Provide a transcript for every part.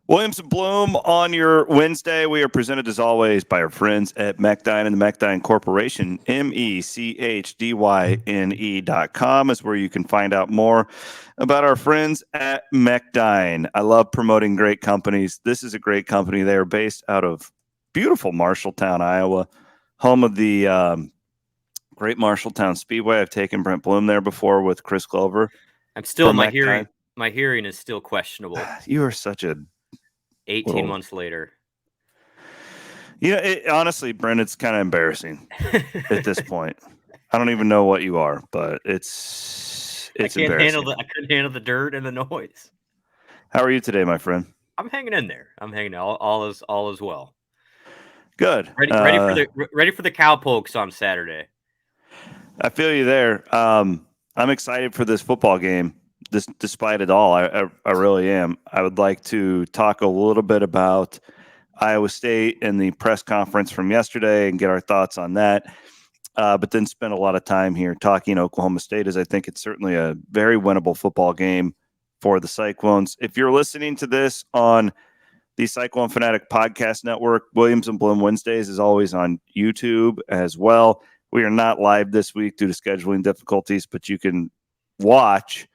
Williams and Blum on your Wednesday. We are presented as always by our friends at Mechdyne and the Mechdyne Corporation. MECHDYNE.com is where you can find out more about our friends at Mechdyne. I love promoting great companies. This is a great company. They are based out of beautiful Marshalltown, Iowa, home of the Great Marshalltown Speedway. I've taken Brent Blum there before with Chris Glover. I'm still my hearing. My hearing is still questionable. You are such a 18 months later. Honestly, Brent, it's kind of embarrassing at this point. I don't even know what you are, but it's embarrassing. I couldn't handle the dirt and the noise. How are you today, my friend? I'm hanging in there. I'm hanging out. All is well. Good. Ready for the cowpokes on Saturday. I feel you there. I'm excited for this football game. Despite it all, I really am. I would like to talk a little bit about Iowa State and the press conference from yesterday and get our thoughts on that. But then spend a lot of time here talking Oklahoma State, as I think it's certainly a very winnable football game for the Cyclones. If you're listening to this on the Cyclone Fanatic Podcast Network, Williams and Blum Wednesdays is always on YouTube as well. We are not live this week due to scheduling difficulties, but you can watch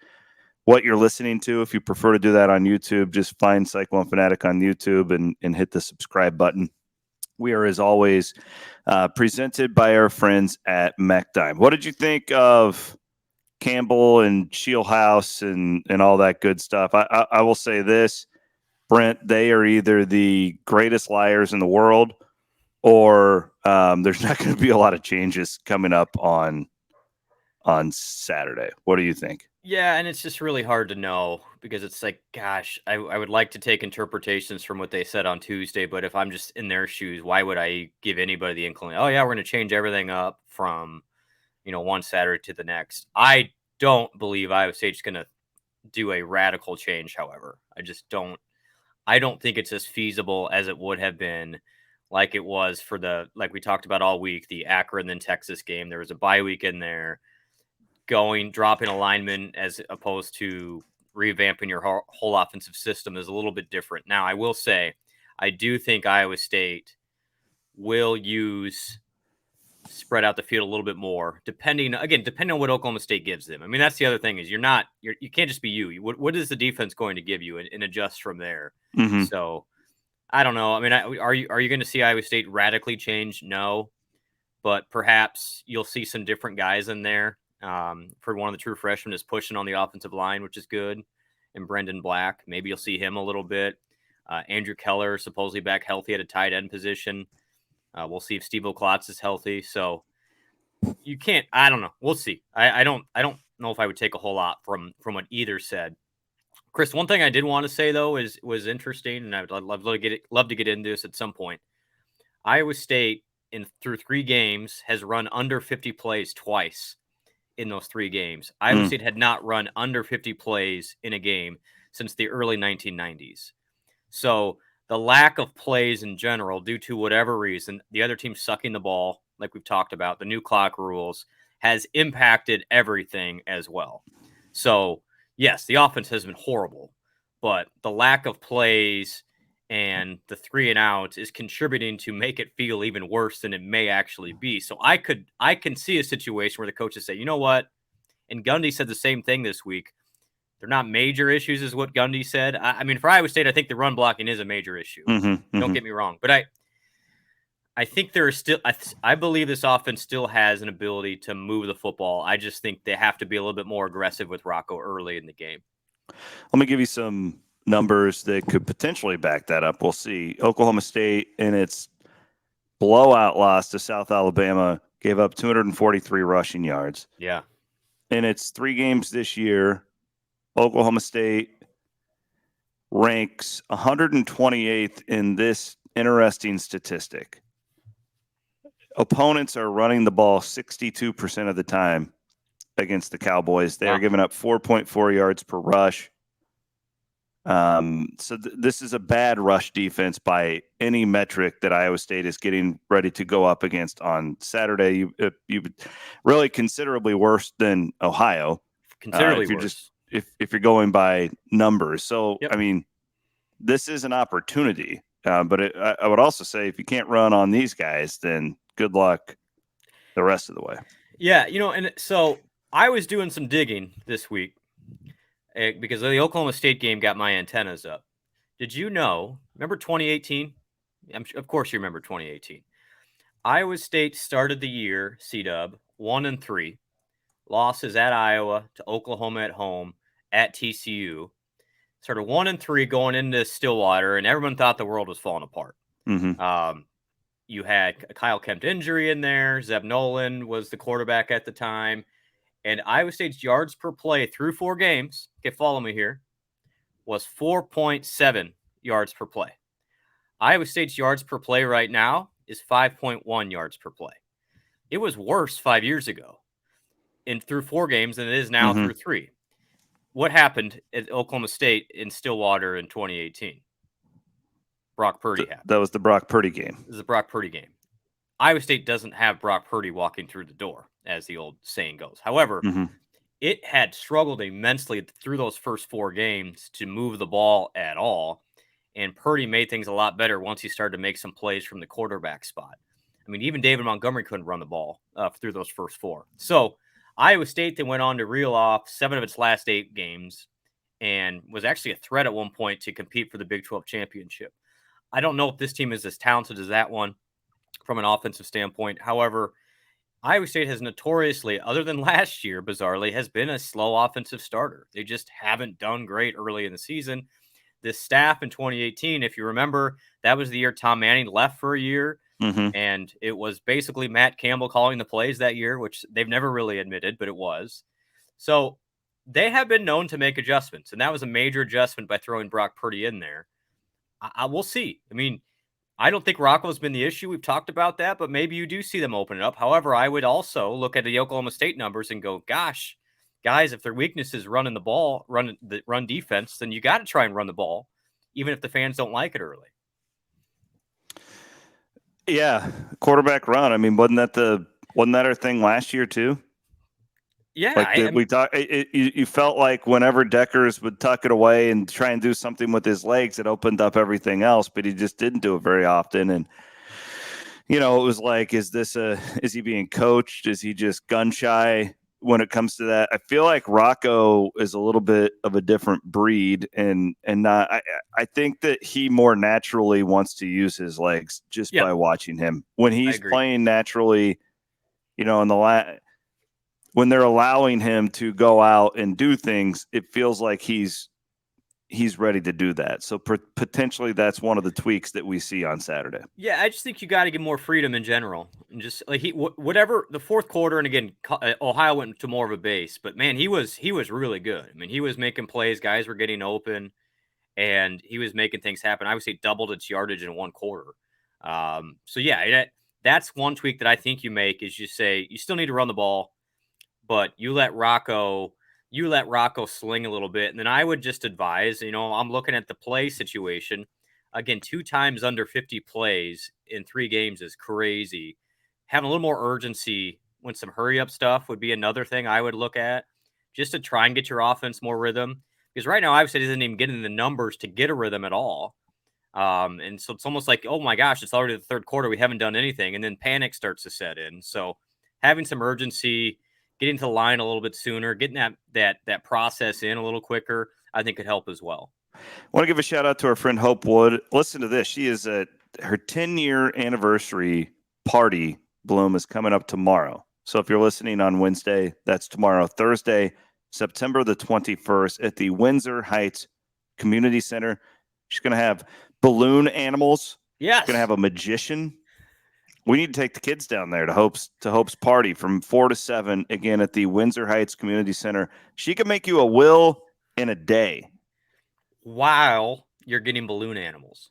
what you're listening to. If you prefer to do that on YouTube, just find Cyclone Fanatic on YouTube and hit the subscribe button. We are, as always, presented by our friends at Mechdyne. What did you think of Campbell and Shieldhouse and all that good stuff? I will say this, Brent, they are either the greatest liars in the world or there's not going to be a lot of changes coming up on Saturday. What do you think? Yeah, and it's just really hard to know because it's like, gosh, I would like to take interpretations from what they said on Tuesday, but if I'm just in their shoes, why would I give anybody the inkling, oh, yeah, we're going to change everything up from, one Saturday to the next? I don't believe Iowa State's going to do a radical change, however. I don't think it's as feasible as it would have been like it was for like we talked about all week, the Akron and Texas game. There was a bye week in there. Dropping alignment as opposed to revamping your whole offensive system is a little bit different. Now, I will say, I do think Iowa State will spread out the field a little bit more, depending on what Oklahoma State gives them. I mean, that's the other thing is you can't just be you. What is the defense going to give you and adjust from there? Mm-hmm. So I don't know. I mean, are you going to see Iowa State radically change? No, but perhaps you'll see some different guys in there. For one of the true freshmen is pushing on the offensive line, which is good. And Brendan Black, maybe you'll see him a little bit. Andrew Keller, supposedly back healthy at a tight end position. We'll see if Steve Klotz is healthy. So you can't, I don't know. We'll see. I don't know if I would take a whole lot from what either said. Chris, one thing I did want to say though was interesting, and I'd love to get into this at some point. Iowa State through 3 games has run under 50 plays twice. In those 3 games, Iowa State had not run under 50 plays in a game since the early 1990s. So the lack of plays in general, due to whatever reason, the other team sucking the ball, like we've talked about, the new clock rules, has impacted everything as well. So yes, the offense has been horrible, but the lack of plays and the 3 and outs is contributing to make it feel even worse than it may actually be. So I can see a situation where the coaches say, you know what? And Gundy said the same thing this week. They're not major issues is what Gundy said. I mean, for Iowa State, I think the run blocking is a major issue. Don't get me wrong. But I think there is still, I believe this offense still has an ability to move the football. I just think they have to be a little bit more aggressive with Rocco early in the game. Let me give you some numbers that could potentially back that up. We'll see. Oklahoma State in its blowout loss to South Alabama gave up 243 rushing yards. Yeah. In its 3 games this year, Oklahoma State ranks 128th in this interesting statistic. Opponents are running the ball 62% of the time against the Cowboys. They are giving up 4.4 yards per rush. So this is a bad rush defense by any metric that Iowa State is getting ready to go up against on Saturday. You really considerably worse than Ohio. Considerably worse. If you're going by numbers. So, yep. I mean, this is an opportunity. But I would also say if you can't run on these guys, then good luck the rest of the way. Yeah, and so I was doing some digging this week because the Oklahoma State game got my antennas up. Did you know? Remember 2018? Of course you remember 2018. Iowa State started the year C-Dub 1-3, losses at Iowa, to Oklahoma at home, at TCU. Started 1-3 going into Stillwater, and everyone thought the world was falling apart. Mm-hmm. You had a Kyle Kempt injury in there. Zeb Nolan was the quarterback at the time. And Iowa State's yards per play through 4 games, okay, follow me here, was 4.7 yards per play. Iowa State's yards per play right now is 5.1 yards per play. It was worse 5 years ago through 4 games than it is now through 3. What happened at Oklahoma State in Stillwater in 2018? Brock Purdy happened. That was the Brock Purdy game. This is the Brock Purdy game. Iowa State doesn't have Brock Purdy walking through the door, as the old saying goes. However, it had struggled immensely through those first 4 games to move the ball at all. And Purdy made things a lot better once he started to make some plays from the quarterback spot. I mean, even David Montgomery couldn't run the ball through those first 4. So Iowa State then went on to reel off 7 of its last 8 games and was actually a threat at one point to compete for the Big 12 championship. I don't know if this team is as talented as that one from an offensive standpoint. However, Iowa State has notoriously, other than last year, bizarrely, has been a slow offensive starter. They just haven't done great early in the season. This staff in 2018, if you remember, that was the year Tom Manning left for a year. And it was basically Matt Campbell calling the plays that year, which they've never really admitted, but it was. So they have been known to make adjustments, and that was a major adjustment by throwing Brock Purdy in there. We'll see. I mean, I don't think Rocco's been the issue. We've talked about that, but maybe you do see them open it up. However, I would also look at the Oklahoma State numbers and go, gosh, guys, if their weakness is running the ball, run defense, then you got to try and run the ball, even if the fans don't like it early. Yeah, quarterback run. I mean, wasn't that our thing last year too? Yeah, like we talked. You felt like whenever Deckers would tuck it away and try and do something with his legs, it opened up everything else. But he just didn't do it very often. And it was like, is he being coached? Is he just gun shy when it comes to that? I feel like Rocco is a little bit of a different breed, and not. I think that he more naturally wants to use his legs just by watching him when he's playing naturally. In the when they're allowing him to go out and do things, it feels like he's ready to do that. So potentially that's one of the tweaks that we see on Saturday. Yeah, I just think you got to give more freedom in general, and just like whatever the fourth quarter. And again, Ohio went to more of a base, but man, he was really good. I mean, he was making plays, guys were getting open, and he was making things happen. I would say doubled its yardage in 1 quarter. So yeah, that's one tweak that I think you make is you say you still need to run the ball, but you let Rocco sling a little bit. And then I would just advise, I'm looking at the play situation. Again, 2 times under 50 plays in 3 games is crazy. Having a little more urgency when some hurry up stuff would be another thing I would look at just to try and get your offense more rhythm. Because right now, obviously, isn't even getting the numbers to get a rhythm at all. And so it's almost like, oh my gosh, it's already the 3rd quarter. We haven't done anything. And then panic starts to set in. So having some urgency, getting to the line a little bit sooner, getting that process in a little quicker, I think could help as well. I want to give a shout out to our friend Hope Wood. Listen to this. She is at her 10-year anniversary party. Blum is coming up tomorrow. So if you're listening on Wednesday, that's tomorrow, Thursday, September the 21st at the Windsor Heights Community Center. She's going to have balloon animals. Yes. She's going to have a magician. We need to take the kids down there to Hope's party from 4 to 7, again, at the Windsor Heights Community Center. She can make you a will in a day. While you're getting balloon animals.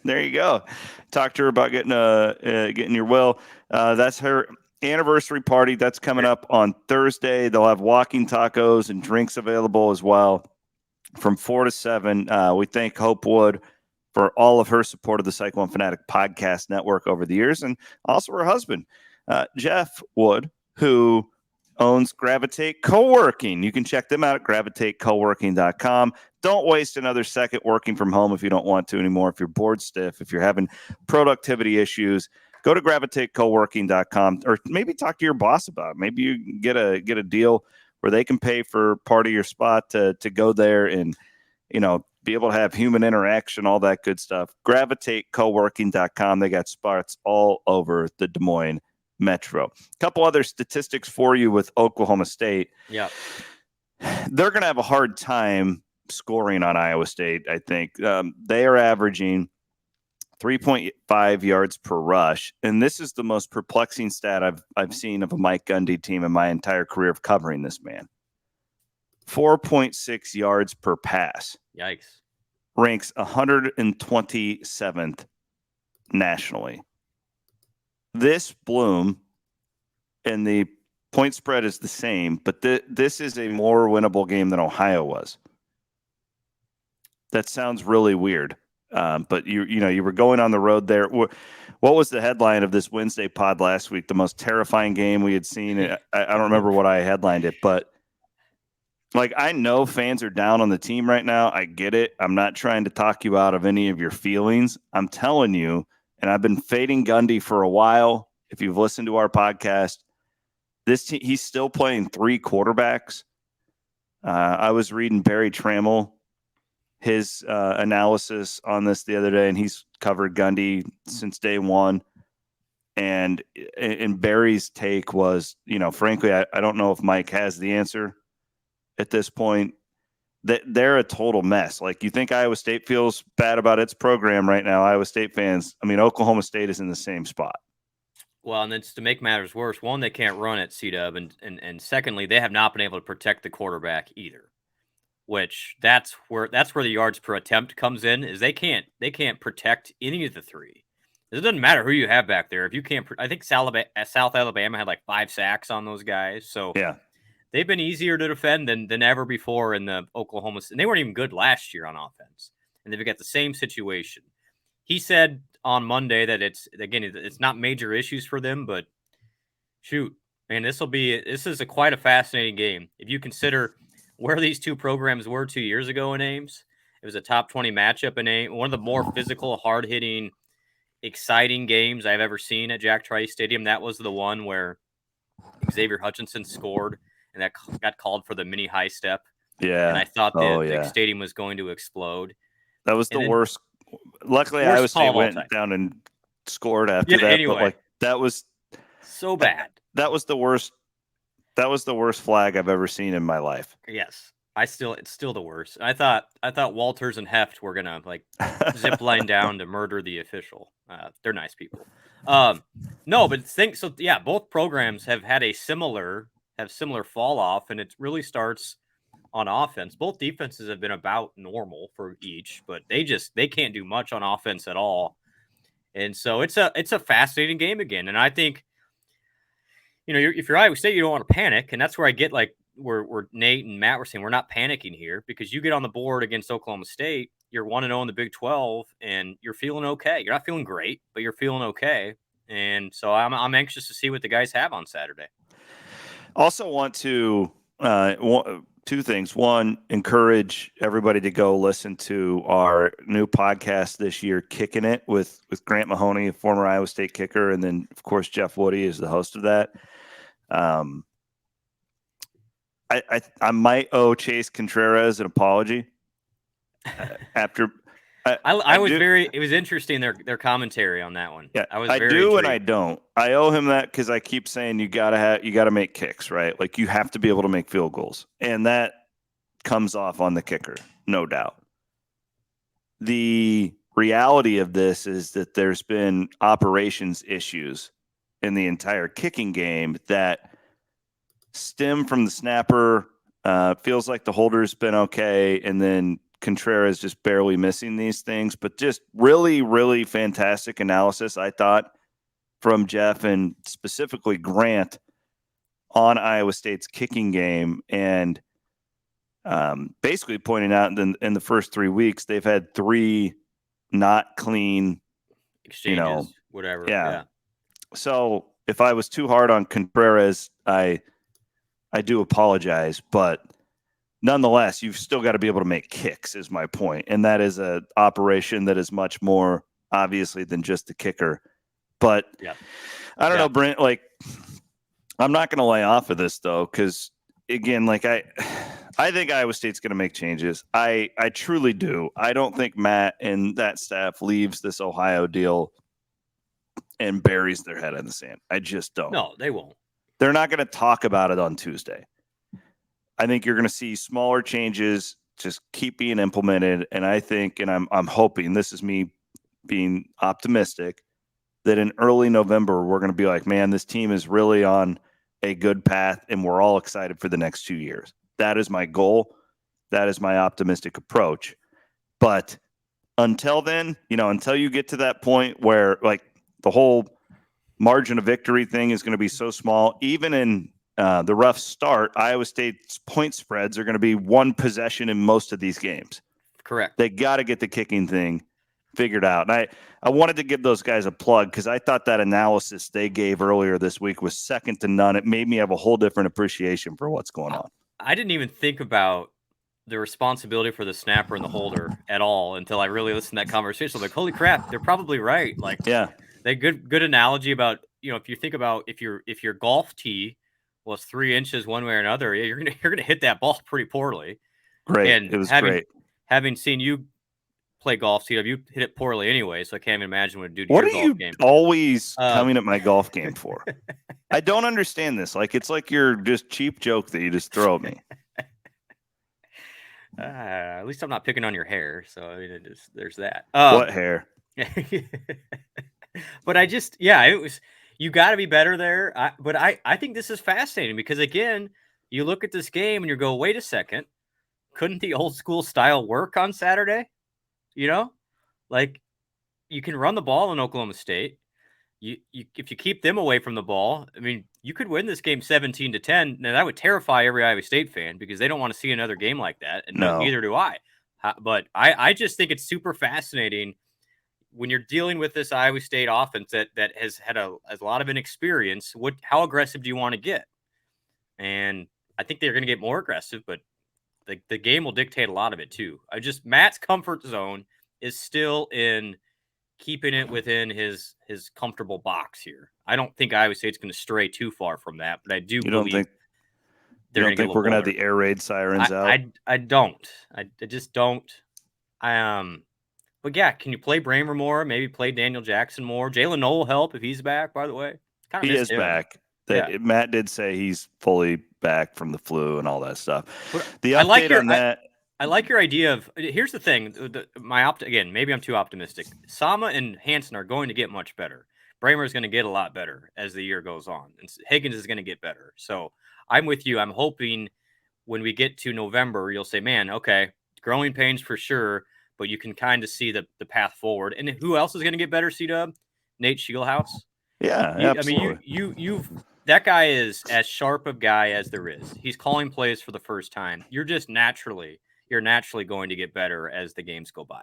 There you go. Talk to her about getting your will. That's her anniversary party. That's coming up on Thursday. They'll have walking tacos and drinks available as well from 4 to 7. We thank Hope Wood for all of her support of the Cyclone Fanatic podcast network over the years, and also her husband, Jeff Wood, who owns Gravitate Co-working. You can check them out at gravitatecoworking.com. Don't waste another second working from home if you don't want to anymore. If you're bored stiff, if you're having productivity issues, go to gravitatecoworking.com or maybe talk to your boss about it. Maybe you can get a deal where they can pay for part of your spot to go there and, be able to have human interaction, all that good stuff. Gravitatecoworking.com. They got spots all over the Des Moines Metro. A couple other statistics for you with Oklahoma State. Yeah. They're going to have a hard time scoring on Iowa State, I think. They are averaging 3.5 yards per rush, and this is the most perplexing stat I've seen of a Mike Gundy team in my entire career of covering this man. 4.6 yards per pass. Yikes. Ranks 127th nationally. This Blum, and the point spread is the same, but this is a more winnable game than Ohio was. That sounds really weird, but you were going on the road there. What was the headline of this Wednesday pod last week? The most terrifying game we had seen. I don't remember what I headlined it, but I know fans are down on the team right now. I get it. I'm not trying to talk you out of any of your feelings. I'm telling you, and I've been fading Gundy for a while. If you've listened to our podcast, he's still playing 3 quarterbacks. I was reading Barry Trammell, his analysis on this the other day, and he's covered Gundy since day one. And Barry's take was, frankly, I don't know if Mike has the answer at this point. That they're a total mess. You think Iowa State feels bad about its program right now, Iowa State fans. I mean, Oklahoma State is in the same spot. Well, and then to make matters worse, one, they can't run at C-Dub, and secondly, they have not been able to protect the quarterback either. Which that's where the yards per attempt comes in. Is they can't protect any of the three. It doesn't matter who you have back there if you can't. I think South Alabama had 5 sacks on those guys, so yeah, they've been easier to defend than ever before in the Oklahoma. And they weren't even good last year on offense, and they've got the same situation. He said on Monday that it's not major issues for them, but shoot, man, this is quite a fascinating game if you consider where these two programs were 2 years ago in Ames. It was a top 20 matchup in Ames, one of the more physical, hard-hitting, exciting games I've ever seen at Jack Trice Stadium. That was the one where Xavier Hutchinson scored, and that got called for the mini high step. Yeah. And I thought the stadium was going to explode. That was the worst. Luckily, Iowa State went down and scored after that. Anyway, but that was so bad. That was the worst. That was the worst flag I've ever seen in my life. Yes. It's still the worst. I thought Walters and Heft were gonna zip line down to murder the official. They're nice people. No, but both programs have had similar fall off, and it really starts on offense. Both defenses have been about normal for each, but they can't do much on offense at all. And so it's a fascinating game again. And I think, if you're Iowa State, you don't want to panic, and that's where I get where Nate and Matt were saying we're not panicking here, because you get on the board against Oklahoma State, you're 1-0 in the Big 12, and you're feeling okay. You're not feeling great, but you're feeling okay. And so I'm anxious to see what the guys have on Saturday. Also want to 2 things. One, encourage everybody to go listen to our new podcast this year, Kicking It, with Grant Mahoney, a former Iowa State kicker, and then of course Jeff Woody is the host of that. I might owe Chase Contreras an apology after. It was interesting their commentary on that one. Yeah, I do intrigued. And I don't. I owe him that because I keep saying you gotta make kicks, right? You have to be able to make field goals, and that comes off on the kicker, no doubt. The reality of this is that there's been operations issues in the entire kicking game that stem from the snapper. Feels like the holder's been okay, and then Contreras just barely missing these things, but just really, really fantastic analysis, I thought, from Jeff and specifically Grant on Iowa State's kicking game, and basically pointing out in the first 3 weeks they've had 3 not clean exchanges, whatever. Yeah. So if I was too hard on Contreras, I I do apologize, but nonetheless, you've still got to be able to make kicks is my point. And that is a operation that is much more obviously than just the kicker. But I don't know, Brent, like I'm not going to lay off of this though. Cause again, like I think Iowa State's going to make changes. I truly do. I don't think Matt and that staff leaves this Ohio deal and buries their head in the sand. I just don't. No, they won't. They're not going to talk about it on Tuesday. I think you're going to see smaller changes just keep being implemented. And I think, and I'm hoping, this is me being optimistic, that in early November, we're going to be like, man, this team is really on a good path and we're all excited for the next 2 years. That is my goal. That is my optimistic approach. But until then, until you get to that point where like the whole margin of victory thing is going to be so small, even in the rough start, Iowa State's point spreads are going to be one possession in most of these games. Correct. They got to get the kicking thing figured out. And I wanted to give those guys a plug because I thought that analysis they gave earlier this week was second to none. It made me have a whole different appreciation for what's going on. I didn't even think about the responsibility for the snapper and the holder at all until I really listened to that conversation. I'm like, holy crap, they're probably right. Like, yeah, they good analogy about, if you think about if your golf tee was 3 inches one way or another, you're gonna hit that ball pretty poorly. Great. And it was great. great. Having seen you play golf, CW, you hit it poorly anyway, so I can't even imagine what it do to what your golf game. What are you always coming at my golf game for? I don't understand this. Like, it's like you're just cheap joke that you just throw at me. At least I'm not picking on your hair, so I mean, there's that. What hair? But it was, you got to be better there. But I think this is fascinating because, again, you look at this game and you go, wait a second, couldn't the old school style work on Saturday? Like, you can run the ball in Oklahoma State. You if you keep them away from the ball, I mean, you could win this game 17-10. Now that would terrify every Iowa State fan because they don't want to see another game like that, and neither do I. But I just think it's super fascinating when you're dealing with this Iowa State offense that has had a lot of inexperience. How aggressive do you want to get? And I think they're going to get more aggressive, but the game will dictate a lot of it too. Matt's comfort zone is still in keeping it within his comfortable box here. I don't think Iowa State's going to stray too far from that, but I do believe you don't think we're going to have the air raid sirens out? I don't. I just don't. But yeah, can you play Bramer more? Maybe play Daniel Jackson more. Jalen Noel will help if he's back, by the way. He is back. Matt did say he's fully back from the flu and all that stuff. But the update on that. I like your idea of, here's the thing. Again, maybe I'm too optimistic. Sama and Hansen are going to get much better. Bramer is going to get a lot better as the year goes on. And Higgins is going to get better. So I'm with you. I'm hoping when we get to November, you'll say, man, okay, growing pains for sure, but you can kind of see the path forward. And who else is going to get better, C-Dub? Nate Shieldhouse? Yeah, absolutely. I mean, that guy is as sharp a guy as there is. He's calling plays for the first time. You're naturally going to get better as the games go by.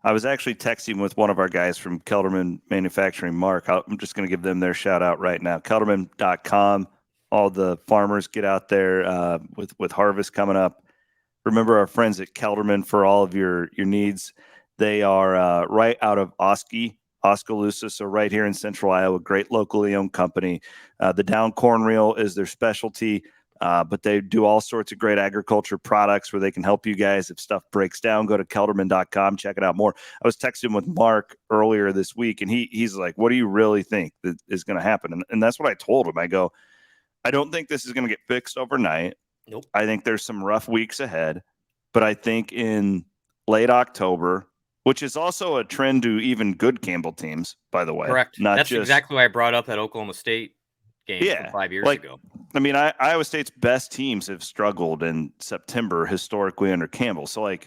I was actually texting with one of our guys from Kelderman Manufacturing, Mark. I'm just going to give them their shout out right now. Kelderman.com. All the farmers get out there with harvest coming up. Remember our friends at Kelderman for all of your needs. They are right out of Oskaloosa, so right here in Central Iowa. Great locally owned company. The down corn reel is their specialty. But they do all sorts of great agriculture products where they can help you guys if stuff breaks down. Go to kelderman.com, check it out more. I was texting with Mark earlier this week, and he's like, what do you really think that is going to happen? And that's what I told him. I go, I don't think this is going to get fixed overnight. Nope. I think there's some rough weeks ahead, but I think in late October, which is also a trend to even good Campbell teams, by the way. Correct. That's exactly why I brought up that Oklahoma State game from 5 years ago. I mean, Iowa State's best teams have struggled in September historically under Campbell. So, I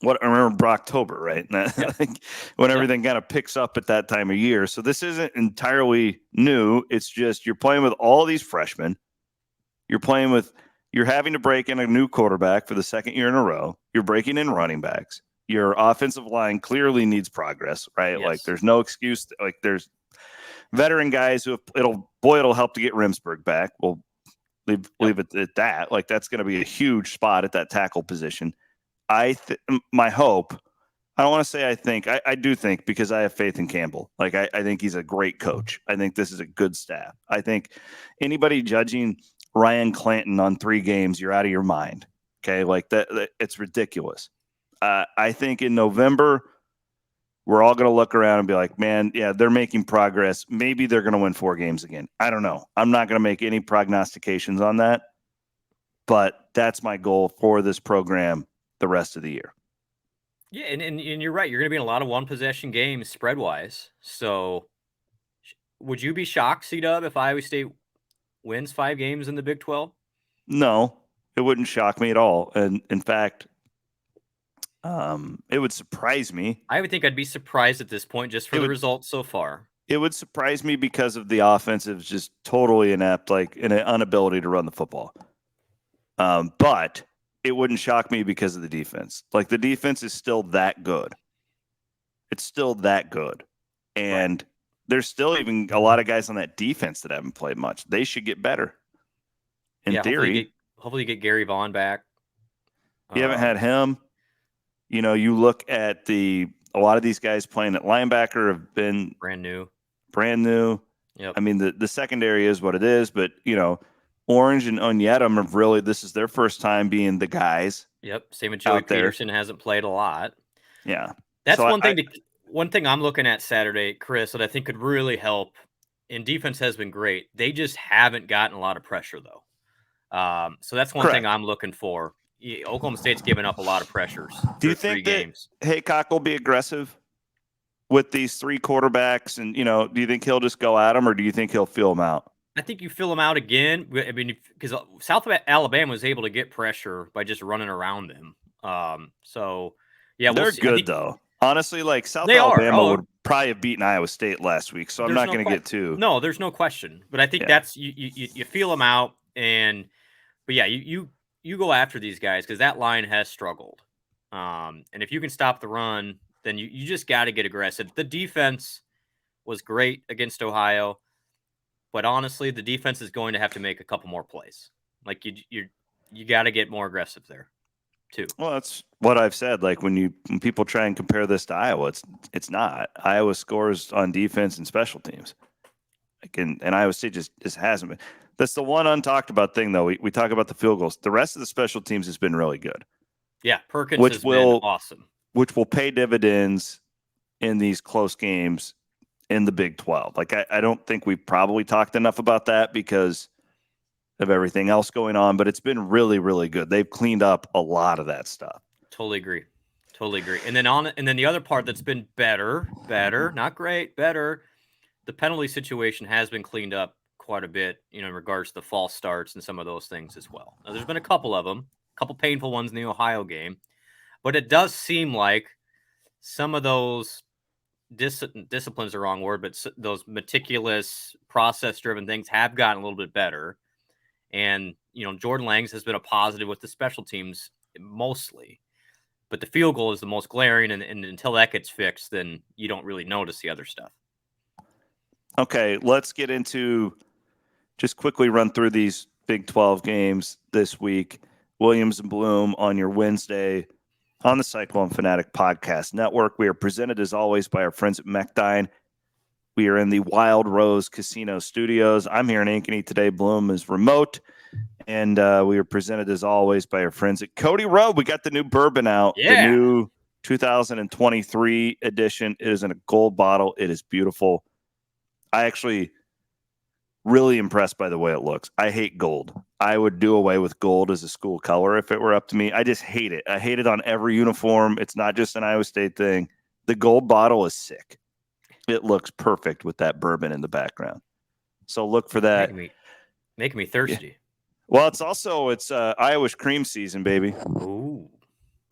remember Brocktober, right? When everything kind of picks up at that time of year. So this isn't entirely new. It's just you're playing with all these freshmen. You're having to break in a new quarterback for the second year in a row. You're breaking in running backs. Your offensive line clearly needs progress, right? Yes. There's no excuse. There's veteran guys it'll help to get Rimsberg back. Well, Leave it at that. Like that's going to be a huge spot at that tackle position. My hope. I don't want to say I think. I do think because I have faith in Campbell. Like I think he's a great coach. I think this is a good staff. I think anybody judging Ryan Clanton on 3 games, you're out of your mind. Okay, like that it's ridiculous. I think in November, we're all going to look around and be like, man, yeah, they're making progress. Maybe they're going to win 4 games again. I don't know. I'm not going to make any prognostications on that, but that's my goal for this program the rest of the year. Yeah, and you're right. You're going to be in a lot of one-possession games spread-wise. So would you be shocked, C-Dub, if Iowa State wins 5 games in the Big 12? No, it wouldn't shock me at all. And in fact, it would surprise me. I would think I'd be surprised at this point just for the results so far. It would surprise me because of the offensive just totally inept, like an inability to run the football. But it wouldn't shock me because of the defense. Like the defense is still that good. It's still that good. And there's still even a lot of guys on that defense that haven't played much. They should get better. In theory. Hopefully you get Gary Vaughn back. You haven't had him. You know, you look at a lot of these guys playing at linebacker have been brand new. Yep. I mean, the secondary is what it is, but you know, Orange and Onyedem have really, this is their first time being the guys. Yep. Same with Joey Peterson hasn't played a lot. Yeah. That's one thing I'm looking at Saturday, Chris, that I think could really help. And defense has been great. They just haven't gotten a lot of pressure though. So that's one thing I'm looking for. Oklahoma State's given up a lot of pressures. Do you think that Haycock will be aggressive with these 3 quarterbacks? And, you know, do you think he'll just go at them or do you think he'll feel them out? I think you fill them out again. I mean, because South Alabama was able to get pressure by just running around them. So, yeah. They're good, though. Honestly, like South Alabama would probably have beaten Iowa State last week. So I'm not going to get too. No, there's no question. But I think that's you feel them out. But yeah, you go after these guys because that line has struggled. And if you can stop the run, then you just got to get aggressive. The defense was great against Ohio, but honestly, the defense is going to have to make a couple more plays. Like you got to get more aggressive there, too. Well, that's what I've said. Like when people try and compare this to Iowa, it's not. Iowa scores on defense and special teams. Like and Iowa State just hasn't been. That's the one untalked about thing, though. We talk about the field goals. The rest of the special teams has been really good. Yeah, Perkins has been awesome. Which will pay dividends in these close games in the Big 12. Like, I don't think we probably talked enough about that because of everything else going on, but it's been really, really good. They've cleaned up a lot of that stuff. Totally agree. And then the other part that's been better, not great, better. The penalty situation has been cleaned up quite a bit, in regards to the false starts and some of those things as well. Now, there's been a couple of them, a couple painful ones in the Ohio game, but it does seem like some of those discipline's the wrong word, but those meticulous, process-driven things have gotten a little bit better. And, Jordan Langs has been a positive with the special teams mostly, but the field goal is the most glaring, and until that gets fixed, then you don't really notice the other stuff. Okay, let's get into just quickly run through these Big 12 games this week. Williams and Blum on your Wednesday on the Cyclone Fanatic Podcast Network. We are presented, as always, by our friends at Mechdyne. We are in the Wild Rose Casino Studios. I'm here in Ankeny today. Blum is remote. And we are presented, as always, by our friends at Cody Road. We got the new bourbon out, the new 2023 edition. It is in a gold bottle. It is beautiful. I actually really impressed by the way it looks. I hate gold. I would do away with gold as a school color if it were up to me. I just hate it. I hate it on every uniform. It's not just an Iowa State thing. The gold bottle is sick. It looks perfect with that bourbon in the background. So look for that. Making me thirsty. Yeah. Well, it's Irish cream season, baby. Ooh,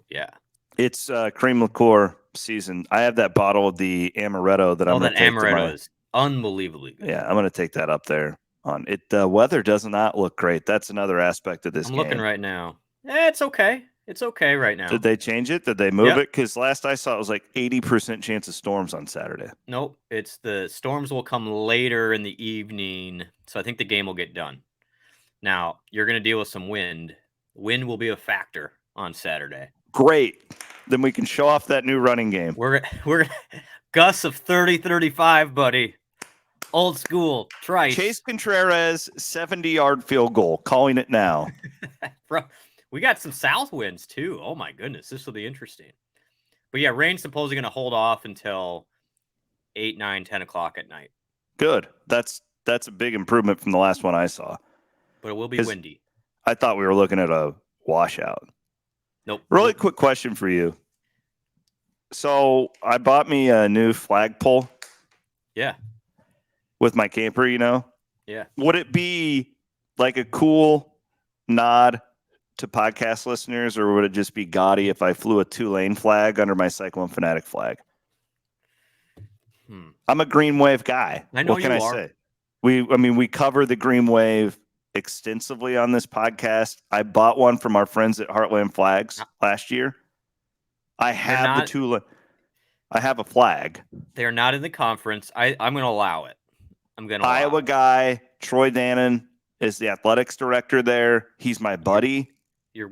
yeah. It's cream liqueur season. I have that bottle of the amaretto that I'm going to take. That amaretto is unbelievably good. Yeah, I'm going to take that up there. On it, the weather does not look great. That's another aspect of this game. I'm looking right now. It's okay. It's okay right now. Did they change it? Did they move it? Because last I saw, it was like 80% chance of storms on Saturday. Nope. It's the storms will come later in the evening, so I think the game will get done. Now, you're going to deal with some wind. Wind will be a factor on Saturday. Great. Then we can show off that new running game. We're gusts of 30, 35, buddy. Old school. Trice. Chase Contreras, 70-yard field goal. Calling it now. Bro, we got some south winds, too. Oh, my goodness. This will be interesting. But, yeah, rain's supposedly going to hold off until 8, 9, 10 o'clock at night. Good. That's a big improvement from the last one I saw. But it will be windy. I thought we were looking at a washout. Nope. Really quick question for you. So I bought me a new flagpole. Yeah. With my camper, Yeah. Would it be like a cool nod to podcast listeners, or would it just be gaudy if I flew a Tulane flag under my Cyclone Fanatic flag? I'm a Green Wave guy. I know what can you I are. say? We cover the Green Wave extensively on this podcast. I bought one from our friends at Heartland Flags last year. I have the Tulane. I have a flag. They're not in the conference. I'm going to allow it. Iowa guy, Troy Dannon is the athletics director there. He's my buddy.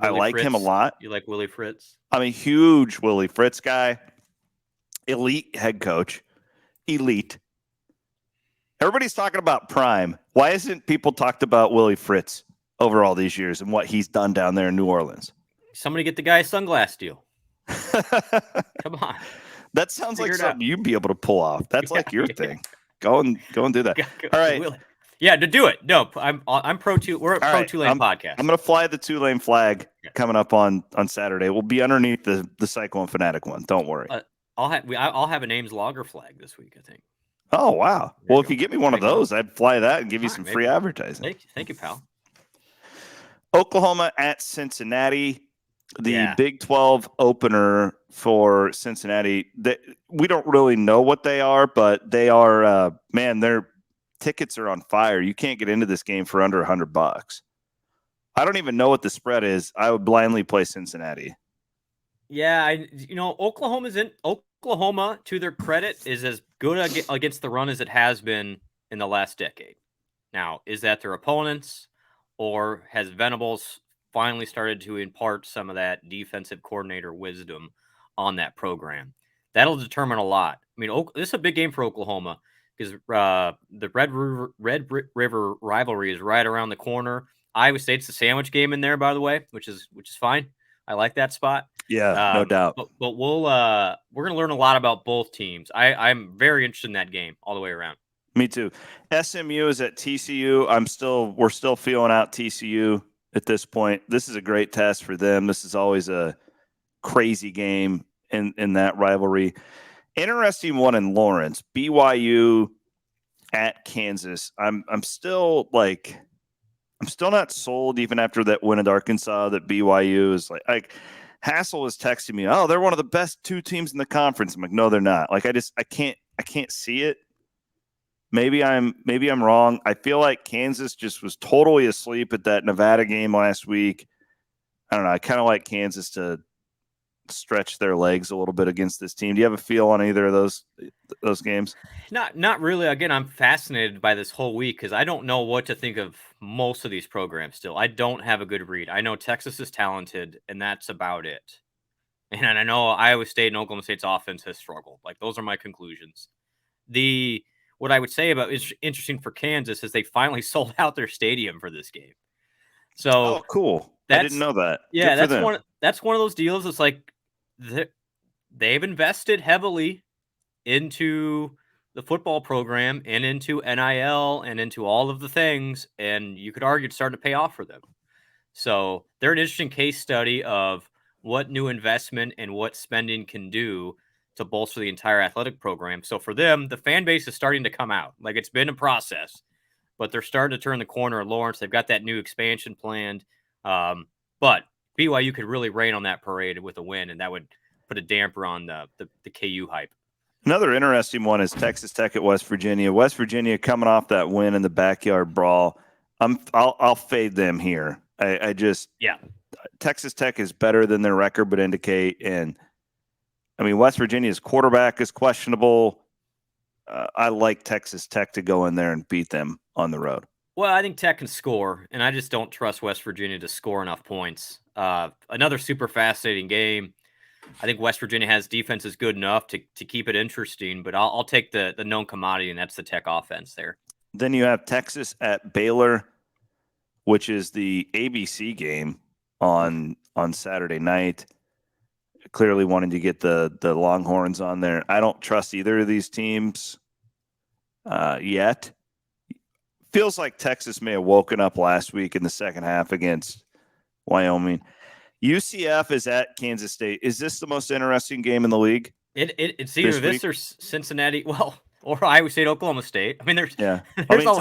I like him a lot. You like Willie Fritz? I'm a huge Willie Fritz guy. Elite head coach. Elite. Everybody's talking about Prime. Why isn't people talked about Willie Fritz over all these years and what he's done down there in New Orleans? Somebody get the guy a sunglass deal. Come on. That sounds like something you'd be able to pull off. That's like your thing. Go and do that. All right. Yeah, to do it. No, I'm pro Tulane. We're a pro Tulane podcast. I'm going to fly the Tulane flag coming up on Saturday. We'll be underneath the Cyclone Fanatic one. Don't worry. I'll have an Ames Lager flag this week, I think. Oh, wow. Well, if you get me one of those, I'd fly that and give you some free advertising. Thank you, pal. Oklahoma at Cincinnati. The Big 12 opener for Cincinnati. We don't really know what they are, but they are, their tickets are on fire. You can't get into this game for under $100. I don't even know what the spread is. I would blindly play Cincinnati. Yeah, Oklahoma, to their credit, is as good against the run as it has been in the last decade. Now, is that their opponents, or has Venables finally started to impart some of that defensive coordinator wisdom on that program? That'll determine a lot. I mean, this is a big game for Oklahoma because the Red River rivalry is right around the corner. Iowa State's the sandwich game in there, by the way, which is fine. I like that spot. Yeah, no doubt. But we're gonna learn a lot about both teams. I'm very interested in that game all the way around. Me too. SMU is at TCU. We're still feeling out TCU at this point. This is a great test for them. This is always a crazy game in that rivalry. Interesting one in Lawrence. BYU at Kansas. I'm still not sold even after that win at Arkansas that BYU is like Hassel was texting me, oh, they're one of the best two teams in the conference. I'm like, no, they're not. Like, I can't see it. Maybe I'm wrong. I feel like Kansas just was totally asleep at that Nevada game last week. I don't know. I kind of like Kansas to stretch their legs a little bit against this team. Do you have a feel on either of those games? Not really. Again, I'm fascinated by this whole week because I don't know what to think of most of these programs still. I don't have a good read. I know Texas is talented, and that's about it. And I know Iowa State and Oklahoma State's offense has struggled. Like, those are my conclusions. What I would say about is interesting for Kansas is they finally sold out their stadium for this game. So cool. I didn't know that. Yeah, that's one of those deals. It's like they've invested heavily into the football program and into NIL and into all of the things, and you could argue it's starting to pay off for them. So they're an interesting case study of what new investment and what spending can do to bolster the entire athletic program. So for them, the fan base is starting to come out. Like, it's been a process, but they're starting to turn the corner at Lawrence. They've got that new expansion planned. But BYU could really rain on that parade with a win, and that would put a damper on the KU hype. Another interesting one is Texas Tech at West Virginia. West Virginia coming off that win in the backyard brawl. I'll fade them here. Texas Tech is better than their record would indicate, and I mean, West Virginia's quarterback is questionable. I like Texas Tech to go in there and beat them on the road. Well, I think Tech can score, and I just don't trust West Virginia to score enough points. Another super fascinating game. I think West Virginia has defenses good enough to keep it interesting, but I'll take the known commodity, and that's the Tech offense there. Then you have Texas at Baylor, which is the ABC game on Saturday night. Clearly wanting to get the Longhorns on there. I don't trust either of these teams yet. Feels like Texas may have woken up last week in the second half against Wyoming. UCF is at Kansas State. Is this the most interesting game in the league? It's either this or Cincinnati, or Iowa State, Oklahoma State. I mean, there's a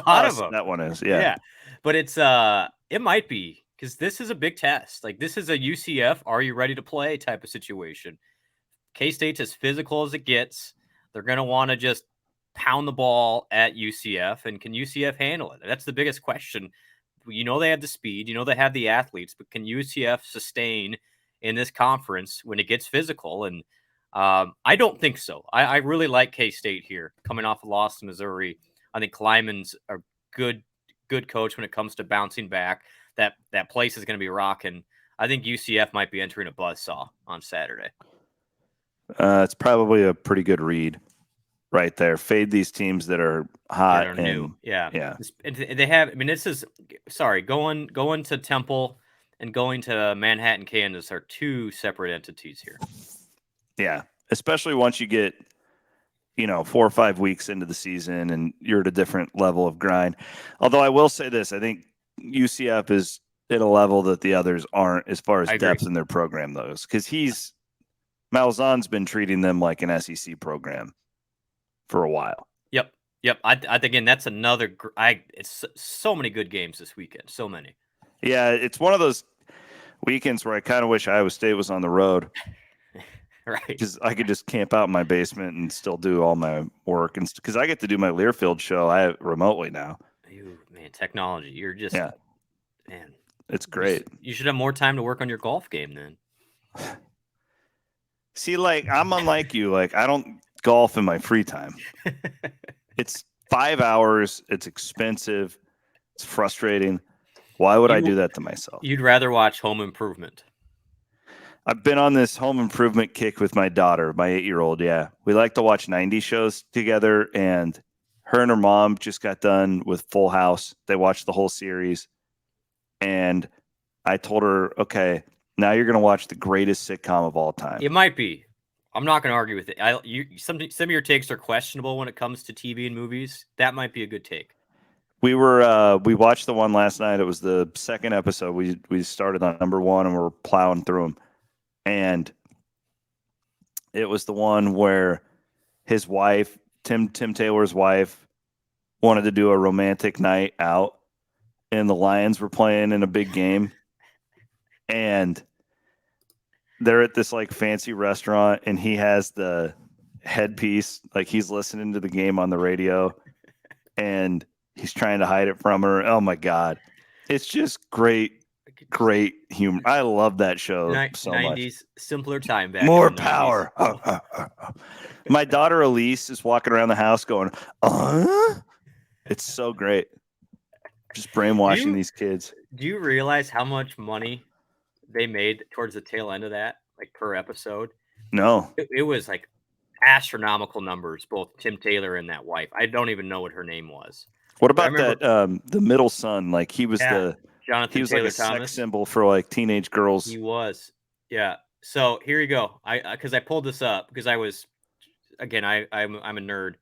lot of them. That one is, yeah. But it might be because this is a big test. Like this is a UCF, are you ready to play type of situation. K-State's as physical as it gets. They're going to want to just pound the ball at UCF, and can UCF handle it? That's the biggest question. You know they have the speed, you know they have the athletes, but can UCF sustain in this conference when it gets physical? And I don't think so. I really like K-State here, coming off a loss to Missouri. I think Kleiman's a good coach when it comes to bouncing back. That place is going to be rocking. I think UCF might be entering a buzzsaw on Saturday. It's probably a pretty good read right there. Fade these teams that are hot and new. Yeah. And they have. I mean, this is going to Temple and going to Manhattan, Kansas are two separate entities here. Yeah, especially once you get 4 or 5 weeks into the season and you're at a different level of grind. Although I will say this, I think UCF is at a level that the others aren't as far as depth in their program, though, because Malzahn's been treating them like an SEC program for a while. Yep. I again, that's another. It's so many good games this weekend. So many. Yeah, it's one of those weekends where I kind of wish Iowa State was on the road. Right. Because I could just camp out in my basement and still do all my work, and because I get to do my Learfield show remotely now. Man, technology. You're just man. It's great. You should have more time to work on your golf game then. See, like I'm unlike you. Like I don't golf in my free time. It's 5 hours. It's expensive. It's frustrating. Why would I do that to myself? You'd rather watch Home Improvement. I've been on this home improvement kick with my daughter, my 8-year-old. Yeah. We like to watch 90s shows together, and her and her mom just got done with Full House. They watched the whole series. And I told her, okay, now you're going to watch the greatest sitcom of all time. It might be. I'm not going to argue with it. Some of your takes are questionable when it comes to TV and movies. That might be a good take. We watched the one last night. It was the second episode. We started on number 1 and we're plowing through them. And it was the one where his wife, Tim Taylor's wife, wanted to do a romantic night out, and the Lions were playing in a big game. And they're at this like fancy restaurant, and he has the headpiece, like he's listening to the game on the radio, and he's trying to hide it from her. Oh my God. It's just great humor. I love that show so 90s, much. Simpler time back. More power. My daughter Elise is walking around the house going, It's so great. Just brainwashing these kids. Do you realize how much money they made towards the tail end of that, like per episode? No. It was like astronomical numbers, both Tim Taylor and that wife. I don't even know what her name was. What about that the middle son? Like he was Jonathan he was Taylor like a Thomas. sex symbol for like teenage girls. He was. Yeah. So here you go. Because I pulled this up because I was, again, I'm a nerd.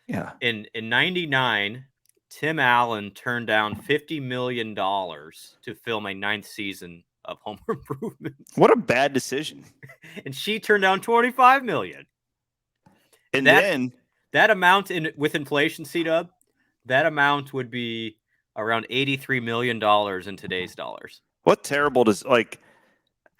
Yeah. In 99, Tim Allen turned down $50 million to film a 9th season of Home Improvement. What a bad decision. And she turned down $25 million. And then that amount with inflation, C-Dub, that amount would be around $83 million in today's dollars. What terrible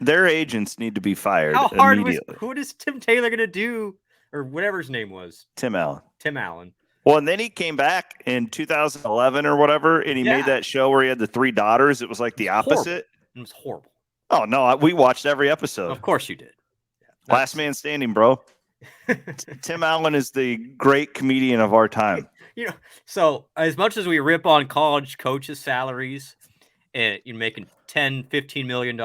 their agents need to be fired. How hard immediately. What is Tim Taylor going to do? Or whatever his name was. Tim Allen. Well, and then he came back in 2011 or whatever, and he made that show where he had the 3 daughters. It was like the opposite. It was horrible. Oh, no. We watched every episode. Of course you did. Yeah, Last man standing, bro. Tim Allen is the great comedian of our time. So as much as we rip on college coaches' salaries and you're making $10-15 million,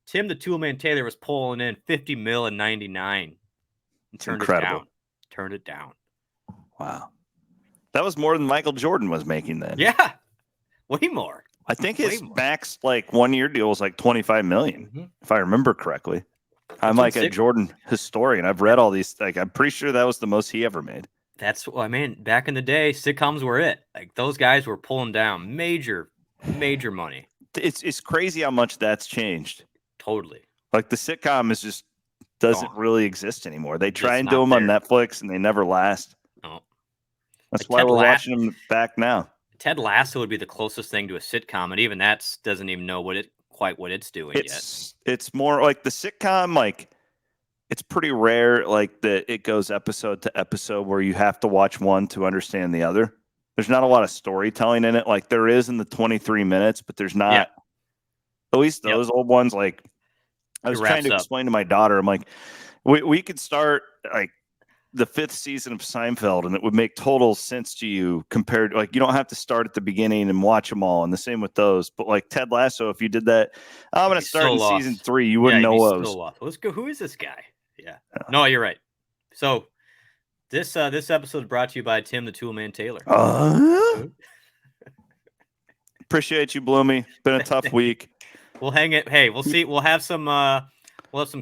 Tim the Toolman Taylor was pulling in 50 mil in 99 and It's turned it incredible. down. Turned it down. Wow. That was more than Michael Jordan was making then. Yeah. Way more. I think Way his more. max 1-year deal was like 25 million, if I remember correctly. I'm like a Jordan historian. I've read all these. I'm pretty sure that was the most he ever made. That's what I mean. Back in the day, sitcoms were it. Like those guys were pulling down major money. It's crazy how much that's changed. Totally. Like the sitcom is just doesn't really exist anymore. They try and do them on Netflix and they never last. Oh. That's why we're watching them back now. Ted Lasso would be the closest thing to a sitcom, and even that doesn't even know what it's doing yet. It's more like the sitcom, it's pretty rare that it goes episode to episode where you have to watch one to understand the other. There's not a lot of storytelling in it. Like there is in the 23 minutes, but there's not at least those old ones. I was trying to explain to my daughter, I'm like, we could start the 5th season of Seinfeld and it would make total sense to you compared to you don't have to start at the beginning and watch them all. And the same with those, but Ted Lasso, if you did that, I'm going to start in season 3. You wouldn't know those. Let's go. Who is this guy? Yeah. No, you're right. So this episode is brought to you by Tim the Toolman Taylor. Appreciate you, Bloomy. Been a tough week. We'll hang it. Hey, we'll see. We'll have some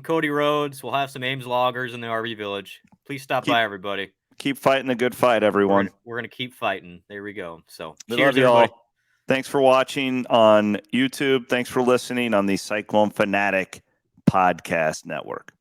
Cody Rhodes. We'll have some Ames loggers in the RV Village. Please stop by, everybody. Keep fighting the good fight, everyone. We're gonna keep fighting. There we go. So cheers, everybody. Thanks for watching on YouTube. Thanks for listening on the Cyclone Fanatic Podcast Network.